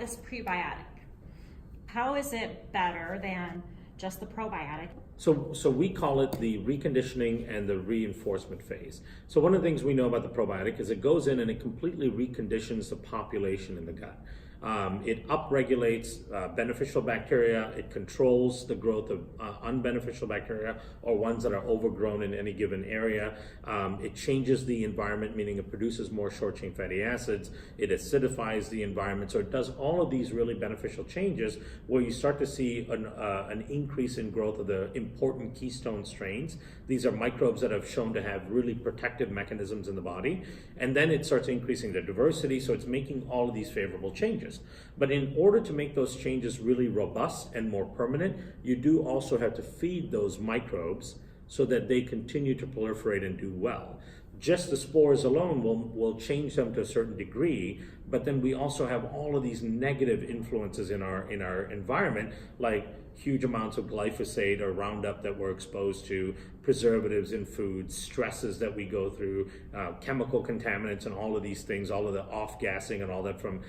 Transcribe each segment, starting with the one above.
this prebiotic. How is it better than just the probiotic? So we call it the reconditioning and the reinforcement phase. So one of the things we know about the probiotic is it goes in and it completely reconditions the population in the gut. It upregulates beneficial bacteria. It controls the growth of unbeneficial bacteria or ones that are overgrown in any given area. It changes the environment, meaning it produces more short-chain fatty acids. It acidifies the environment. So it does all of these really beneficial changes where you start to see an increase in growth of the important keystone strains. These are microbes that have shown to have really protective mechanisms in the body. And then it starts increasing their diversity. So it's making all of these favorable changes. But in order to make those changes really robust and more permanent, you do also have to feed those microbes so that they continue to proliferate and do well. Just the spores alone will change them to a certain degree, but then we also have all of these negative influences in our environment, like huge amounts of glyphosate or Roundup that we're exposed to, preservatives in foods, stresses that we go through, chemical contaminants and all of these things, all of the off-gassing and all that from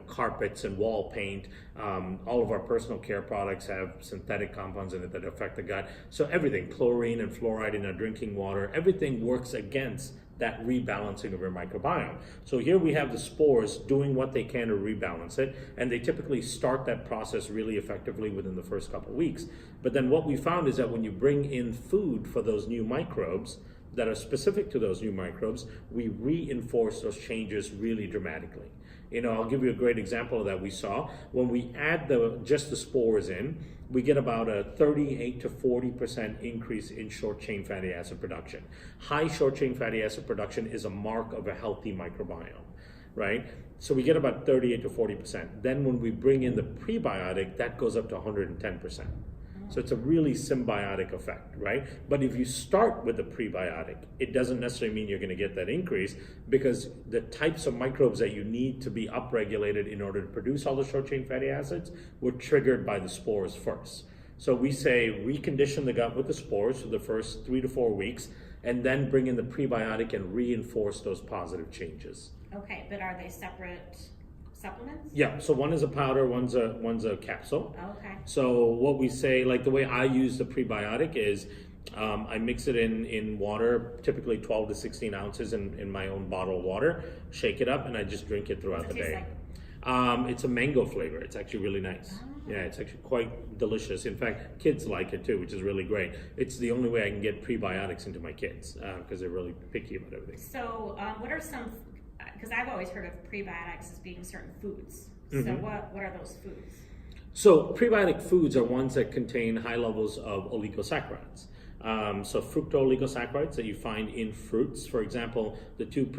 carpets and wall paint. All of our personal care products have synthetic compounds in it that affect the gut. So everything, chlorine and fluoride in our drinking water, everything works against that rebalancing of your microbiome. So here we have the spores doing what they can to rebalance it, and they typically start that process really effectively within the first couple of weeks. But then what we found is that when you bring in food for those new microbes that are specific to those new microbes, we reinforce those changes really dramatically. I'll give you a great example of that we saw. When we add just the spores in, we get about a 38 to 40% increase in short-chain fatty acid production. High short-chain fatty acid production is a mark of a healthy microbiome, right? So we get about 38 to 40%. Then when we bring in the prebiotic, that goes up to 110%. So it's a really symbiotic effect, right? But if you start with the prebiotic, it doesn't necessarily mean you're going to get that increase, because the types of microbes that you need to be upregulated in order to produce all the short-chain fatty acids were triggered by the spores first. So we say recondition the gut with the spores for the first 3 to 4 weeks, and then bring in the prebiotic and reinforce those positive changes. Okay, but are they separate supplements? Yeah, so one is a powder, one's a capsule. Okay. So what we say, like the way I use the prebiotic is I mix it in water, typically 12 to 16 ounces in my own bottle of water, shake it up, and I just drink it throughout the day. It's a mango flavor. It's actually really nice. Oh. Yeah, it's actually quite delicious. In fact, kids like it too, which is really great. It's the only way I can get prebiotics into my kids because they're really picky about everything. So what are some, because I've always heard of prebiotics as being certain foods. So what are those foods? So prebiotic foods are ones that contain high levels of oligosaccharides. So fructooligosaccharides that you find in fruits. For example, the two of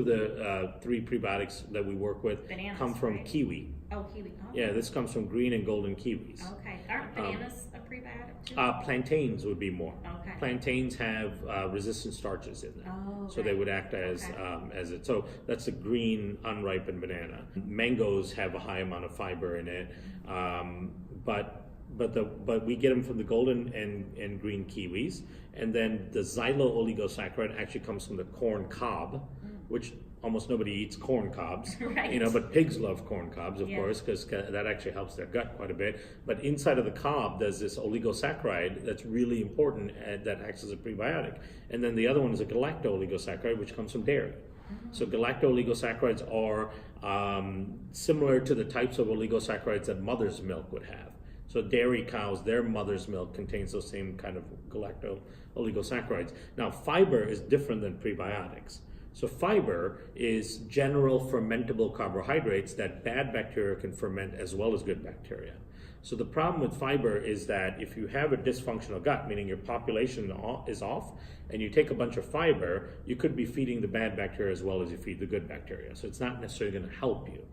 the 3 prebiotics that we work with come from kiwi. Oh, kiwi. Oh. Yeah, this comes from green and golden kiwis. Okay. Aren't bananas a prebiotic too? Plantains would be more. Okay. Plantains have resistant starches in them. Oh, so they would act as it. So that's a green unripened banana. Mangoes have a high amount of fiber in it, but we get them from the golden and green kiwis, and then the xylo-oligosaccharide actually comes from the corn cob, which almost nobody eats corn cobs, right. But pigs love corn cobs, of course, because that actually helps their gut quite a bit. But inside of the cob, there's this oligosaccharide that's really important that acts as a prebiotic. And then the other one is a galacto-oligosaccharide, which comes from dairy. So galacto-oligosaccharides are similar to the types of oligosaccharides that mother's milk would have. So dairy cows, their mother's milk contains those same kind of galacto-oligosaccharides. Now, fiber is different than prebiotics. So fiber is general fermentable carbohydrates that bad bacteria can ferment as well as good bacteria. So the problem with fiber is that if you have a dysfunctional gut, meaning your population is off, and you take a bunch of fiber, you could be feeding the bad bacteria as well as you feed the good bacteria. So it's not necessarily going to help you.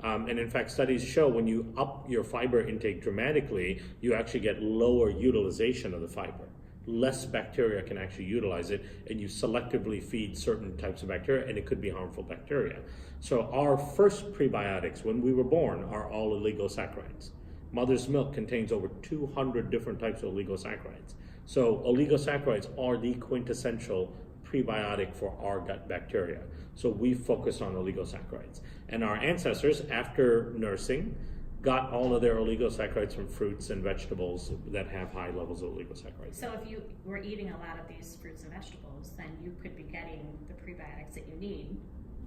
And in fact, studies show when you up your fiber intake dramatically, you actually get lower utilization of the fiber. Less bacteria can actually utilize it, and you selectively feed certain types of bacteria, and it could be harmful bacteria. So our first prebiotics, when we were born, are all oligosaccharides. Mother's milk contains over 200 different types of oligosaccharides. So oligosaccharides are the quintessential prebiotic for our gut bacteria. So we focus on oligosaccharides. And our ancestors, after nursing, got all of their oligosaccharides from fruits and vegetables that have high levels of oligosaccharides. So if you were eating a lot of these fruits and vegetables, then you could be getting the prebiotics that you need.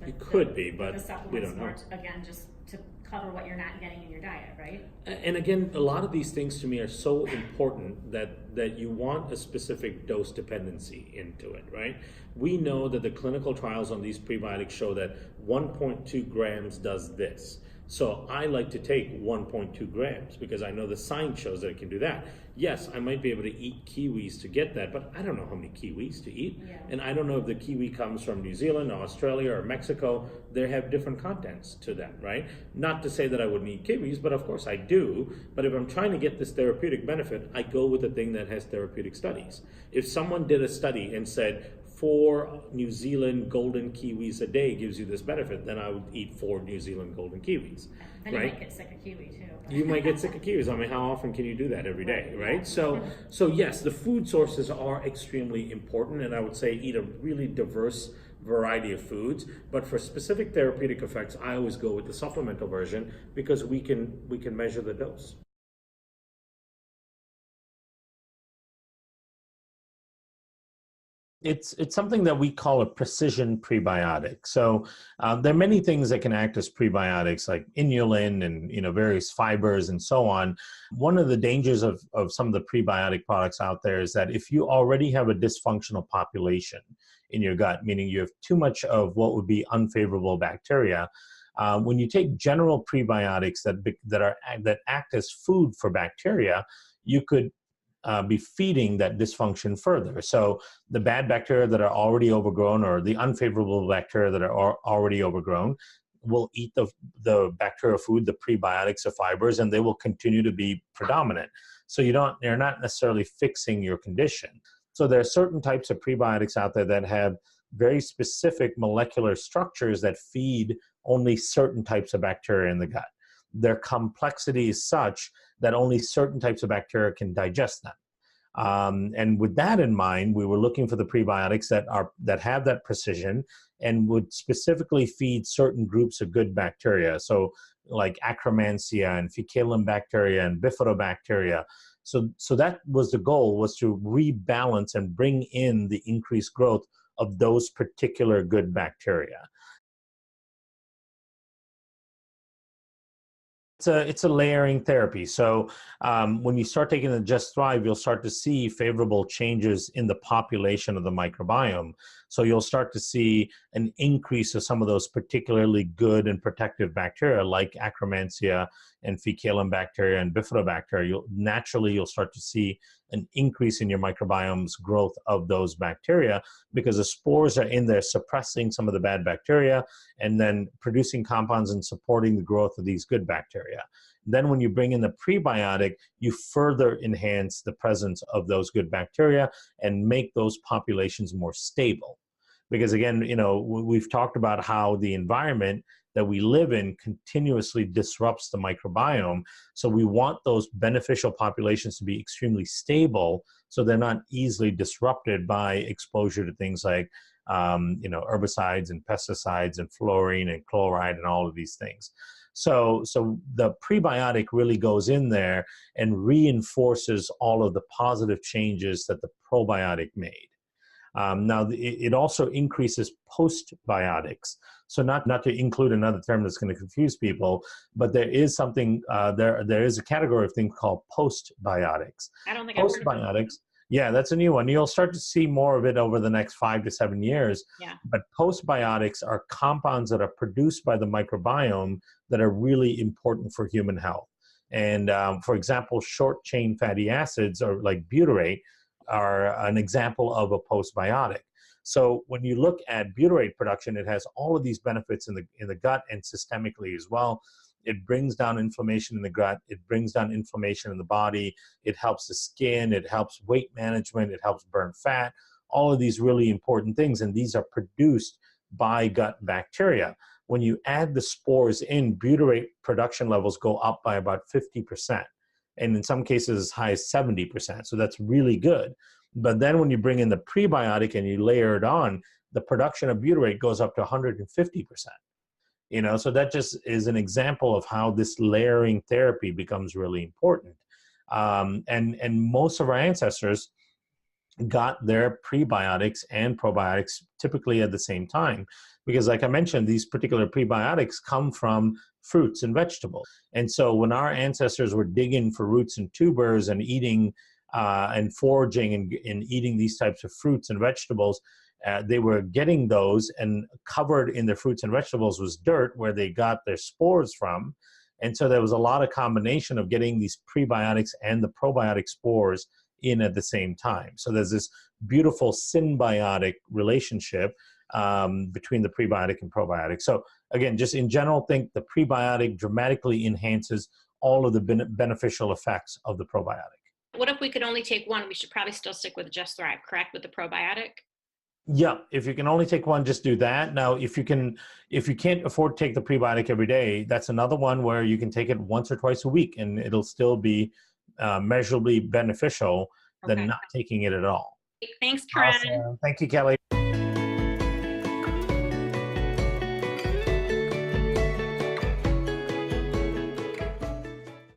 You could be, the but supplements we don't know. aren't, again, just to cover what you're not getting in your diet, right? And again, a lot of these things to me are so important that you want a specific dose dependency into it, right? We know that the clinical trials on these prebiotics show that 1.2 grams does this. So I like to take 1.2 grams because I know the science shows that it can do that. Yes, I might be able to eat kiwis to get that, but I don't know how many kiwis to eat. Yeah. And I don't know if the kiwi comes from New Zealand or Australia or Mexico. They have different contents to them, right? Not to say that I wouldn't eat kiwis, but of course I do. But if I'm trying to get this therapeutic benefit, I go with the thing that has therapeutic studies. If someone did a study and said 4 New Zealand golden kiwis a day gives you this benefit, then I would eat 4 New Zealand golden kiwis. Then right? you might get sick of kiwi too. You might get sick of kiwis. I mean, how often can you do that every day, right? So yes, the food sources are extremely important, and I would say eat a really diverse variety of foods. But for specific therapeutic effects, I always go with the supplemental version because we can measure the dose. It's something that we call a precision prebiotic. So there are many things that can act as prebiotics, like inulin and various fibers and so on. One of the dangers of some of the prebiotic products out there is that if you already have a dysfunctional population in your gut, meaning you have too much of what would be unfavorable bacteria, when you take general prebiotics that act as food for bacteria, you could be feeding that dysfunction further. So the bad bacteria that are already overgrown, or the unfavorable bacteria that are already overgrown, will eat the bacterial food, the prebiotics, the fibers, and they will continue to be predominant. So you're not necessarily fixing your condition. So there are certain types of prebiotics out there that have very specific molecular structures that feed only certain types of bacteria in the gut. Their complexity is such that only certain types of bacteria can digest them. And with that in mind, we were looking for the prebiotics that have that precision and would specifically feed certain groups of good bacteria. So like Akkermansia and Fecalum bacteria and Bifidobacteria. So that was the goal, was to rebalance and bring in the increased growth of those particular good bacteria. It's a layering therapy. So when you start taking the Just Thrive, you'll start to see favorable changes in the population of the microbiome. So you'll start to see an increase of some of those particularly good and protective bacteria like Akkermansia and Fecalum bacteria and Bifidobacteria. You'll start to see an increase in your microbiome's growth of those bacteria because the spores are in there suppressing some of the bad bacteria and then producing compounds and supporting the growth of these good bacteria. Then when you bring in the prebiotic, you further enhance the presence of those good bacteria and make those populations more stable. Because again, we've talked about how the environment that we live in continuously disrupts the microbiome. So we want those beneficial populations to be extremely stable so they're not easily disrupted by exposure to things like herbicides and pesticides and fluorine and chloride and all of these things. So the prebiotic really goes in there and reinforces all of the positive changes that the probiotic made. Now, it also increases postbiotics. So not to include another term that's going to confuse people, but there is something, there is a category of things called postbiotics. I don't think I've heard of Postbiotics, yeah, that's a new one. You'll start to see more of it over the next 5 to 7 years. Yeah. But postbiotics are compounds that are produced by the microbiome that are really important for human health. And for example, short chain fatty acids, or like butyrate, are an example of a postbiotic. So when you look at butyrate production, it has all of these benefits in the gut and systemically as well. It brings down inflammation in the gut. It brings down inflammation in the body. It helps the skin. It helps weight management. It helps burn fat. All of these really important things, and these are produced by gut bacteria. When you add the spores in, butyrate production levels go up by about 50%. And in some cases as high as 70%. So that's really good. But then when you bring in the prebiotic and you layer it on, the production of butyrate goes up to 150%. So that just is an example of how this layering therapy becomes really important. And most of our ancestors got their prebiotics and probiotics typically at the same time, because like I mentioned, these particular prebiotics come from fruits and vegetables. And so when our ancestors were digging for roots and tubers and eating and foraging and eating these types of fruits and vegetables, they were getting those, and covered in their fruits and vegetables was dirt where they got their spores from. And so there was a lot of combination of getting these prebiotics and the probiotic spores in at the same time. So there's this beautiful symbiotic relationship between the prebiotic and probiotic. So again, just in general, think the prebiotic dramatically enhances all of the beneficial effects of the probiotic. What if we could only take one? We should probably still stick with Just Thrive, correct, with the probiotic? Yeah, if you can only take one, just do that. Now, if you can't afford to take the prebiotic every day, that's another one where you can take it once or twice a week, and it'll still be measurably beneficial than not taking it at all. Thanks, Kiran. Awesome. Thank you, Kelly.